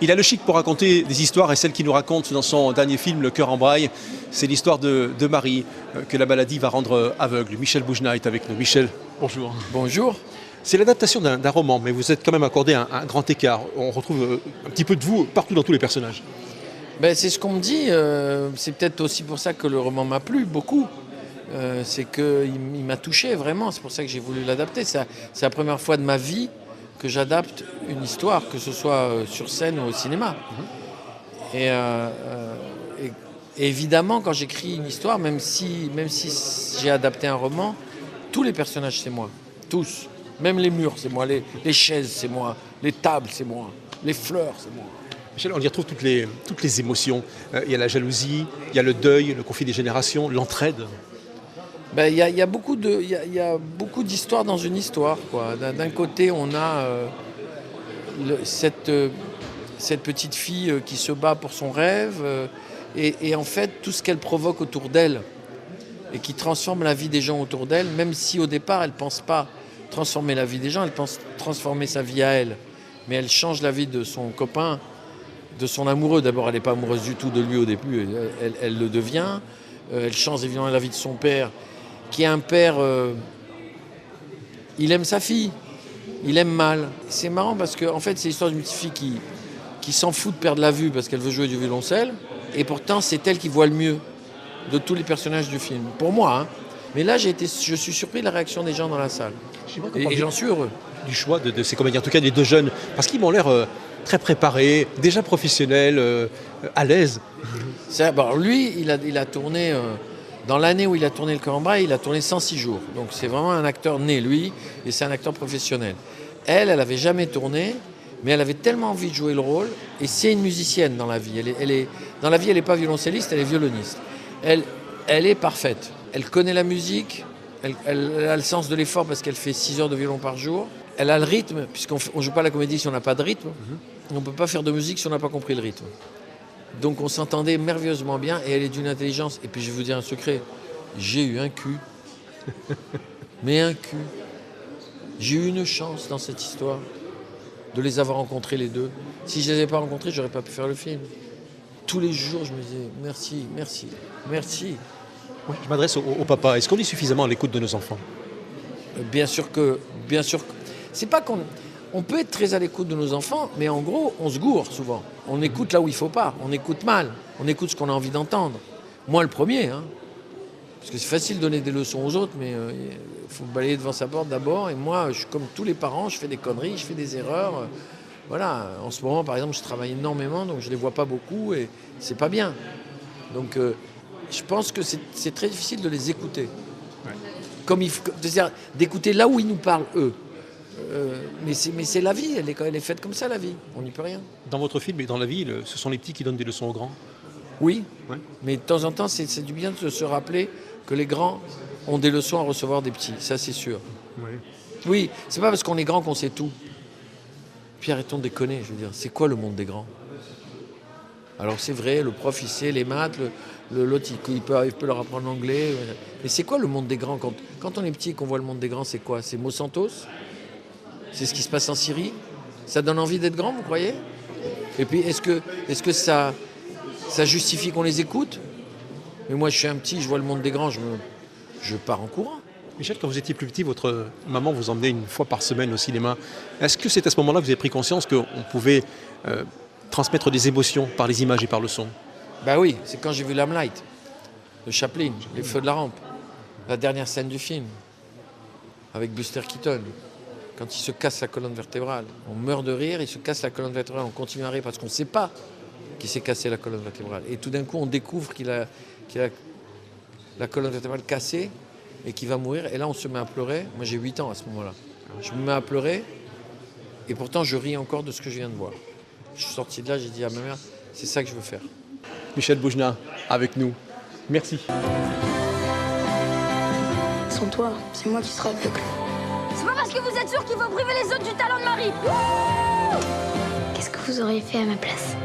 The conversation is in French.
Il a le chic pour raconter des histoires et celle qu'il nous raconte dans son dernier film, Le cœur en braille, c'est l'histoire de Marie, que la maladie va rendre aveugle. Michel Boujna est avec nous. Michel, bonjour. Bonjour. C'est l'adaptation d'un roman, mais vous êtes quand même accordé un grand écart. On retrouve un petit peu de vous partout dans tous les personnages. Ben, c'est ce qu'on me dit. C'est peut-être aussi pour ça que le roman m'a plu beaucoup. C'est qu'il m'a touché vraiment. C'est pour ça que j'ai voulu l'adapter. C'est la première fois de ma vie que j'adapte une histoire, que ce soit sur scène ou au cinéma. Et évidemment, quand j'écris une histoire, même si j'ai adapté un roman, tous les personnages, c'est moi. Tous. Même les murs, c'est moi. Les chaises, c'est moi. Les tables, c'est moi. Les fleurs, c'est moi. Michel, on y retrouve toutes les émotions. Il y a la jalousie, il y a le deuil, le conflit des générations, l'entraide. Ben, il y a beaucoup d'histoires dans une histoire, quoi. D'un côté, on a cette petite fille qui se bat pour son rêve et en fait, tout ce qu'elle provoque autour d'elle et qui transforme la vie des gens autour d'elle, même si au départ, elle ne pense pas transformer la vie des gens, elle pense transformer sa vie à elle. Mais elle change la vie de son copain, de son amoureux. D'abord, elle n'est pas amoureuse du tout de lui au début, elle le devient. Elle change évidemment la vie de son père, qui est un père... il aime sa fille, il aime mal. C'est marrant parce que en fait, c'est l'histoire d'une petite fille qui s'en fout de perdre la vue parce qu'elle veut jouer du violoncelle. Et pourtant, c'est elle qui voit le mieux de tous les personnages du film. Pour moi, hein. Mais là, je suis surpris de la réaction des gens dans la salle. Et j'en suis heureux. Du choix de ces comédiens, en tout cas des deux jeunes, parce qu'ils m'ont l'air très préparés, déjà professionnels, à l'aise. Bon, lui, il a tourné, dans l'année où il a tourné Le cœur en braille, il a tourné 106 jours. Donc c'est vraiment un acteur né, lui, et c'est un acteur professionnel. Elle n'avait jamais tourné, mais elle avait tellement envie de jouer le rôle, et c'est une musicienne dans la vie. Dans la vie, elle n'est pas violoncelliste, elle est violoniste. Elle est parfaite. Elle connaît la musique, elle a le sens de l'effort parce qu'elle fait 6 heures de violon par jour. Elle a le rythme, puisqu'on ne joue pas la comédie si on n'a pas de rythme. On ne peut pas faire de musique si on n'a pas compris le rythme. Donc on s'entendait merveilleusement bien et elle est d'une intelligence. Et puis je vais vous dire un secret, j'ai eu un cul. Mais un cul. J'ai eu une chance dans cette histoire de les avoir rencontrés les deux. Si je ne les avais pas rencontrés, je n'aurais pas pu faire le film. Tous les jours, je me disais merci, merci, merci. Oui, je m'adresse au papa. Est-ce qu'on est suffisamment à l'écoute de nos enfants ? Bien sûr que... C'est pas qu'on... On peut être très à l'écoute de nos enfants, mais en gros, on se gourre souvent. On écoute là où il ne faut pas. On écoute mal. On écoute ce qu'on a envie d'entendre. Moi, le premier. Hein. Parce que c'est facile de donner des leçons aux autres, mais il faut balayer devant sa porte d'abord. Et moi, je suis comme tous les parents, je fais des conneries, je fais des erreurs. Voilà. En ce moment, par exemple, je travaille énormément, donc je ne les vois pas beaucoup et c'est pas bien. Donc... je pense que c'est très difficile de les écouter. Ouais. C'est-à-dire d'écouter là où ils nous parlent, eux. Mais c'est la vie, elle est faite comme ça, la vie. On n'y peut rien. Dans votre film et dans la vie, ce sont les petits qui donnent des leçons aux grands ? Oui, ouais. Mais de temps en temps, c'est du bien de se rappeler que les grands ont des leçons à recevoir des petits. Ça, c'est sûr. Ouais. Oui, c'est pas parce qu'on est grand qu'on sait tout. Puis arrêtons de déconner, je veux dire. C'est quoi le monde des grands ? Alors c'est vrai, le prof, il sait les maths, l'autre, il peut leur apprendre l'anglais. Mais c'est quoi le monde des grands ? Quand on est petit et qu'on voit le monde des grands, c'est quoi ? C'est Monsanto ? C'est ce qui se passe en Syrie ? Ça donne envie d'être grand, vous croyez ? Et puis, est-ce que ça justifie qu'on les écoute ? Mais moi, je suis un petit, je vois le monde des grands, je pars en courant. Michel, quand vous étiez plus petit, votre maman vous emmenait une fois par semaine au cinéma. Est-ce que c'est à ce moment-là que vous avez pris conscience qu'on pouvait... transmettre des émotions par les images et par le son? Ben oui, c'est quand j'ai vu Limelight de Chaplin, Les Feux de la Rampe, la dernière scène du film, avec Buster Keaton, quand il se casse la colonne vertébrale. On meurt de rire, il se casse la colonne vertébrale, on continue à rire parce qu'on ne sait pas qu'il s'est cassé la colonne vertébrale. Et tout d'un coup, on découvre qu'il a la colonne vertébrale cassée et qu'il va mourir. Et là, on se met à pleurer. Moi, j'ai 8 ans à ce moment-là. Je me mets à pleurer et pourtant, je ris encore de ce que je viens de voir. Je suis sorti de là, j'ai dit à ma mère, c'est ça que je veux faire. Michel Boujna, avec nous. Merci. Sans toi, c'est moi qui serai aveugle. C'est pas parce que vous êtes sûr qu'il faut priver les autres du talent de Marie. Qu'est-ce que vous auriez fait à ma place ?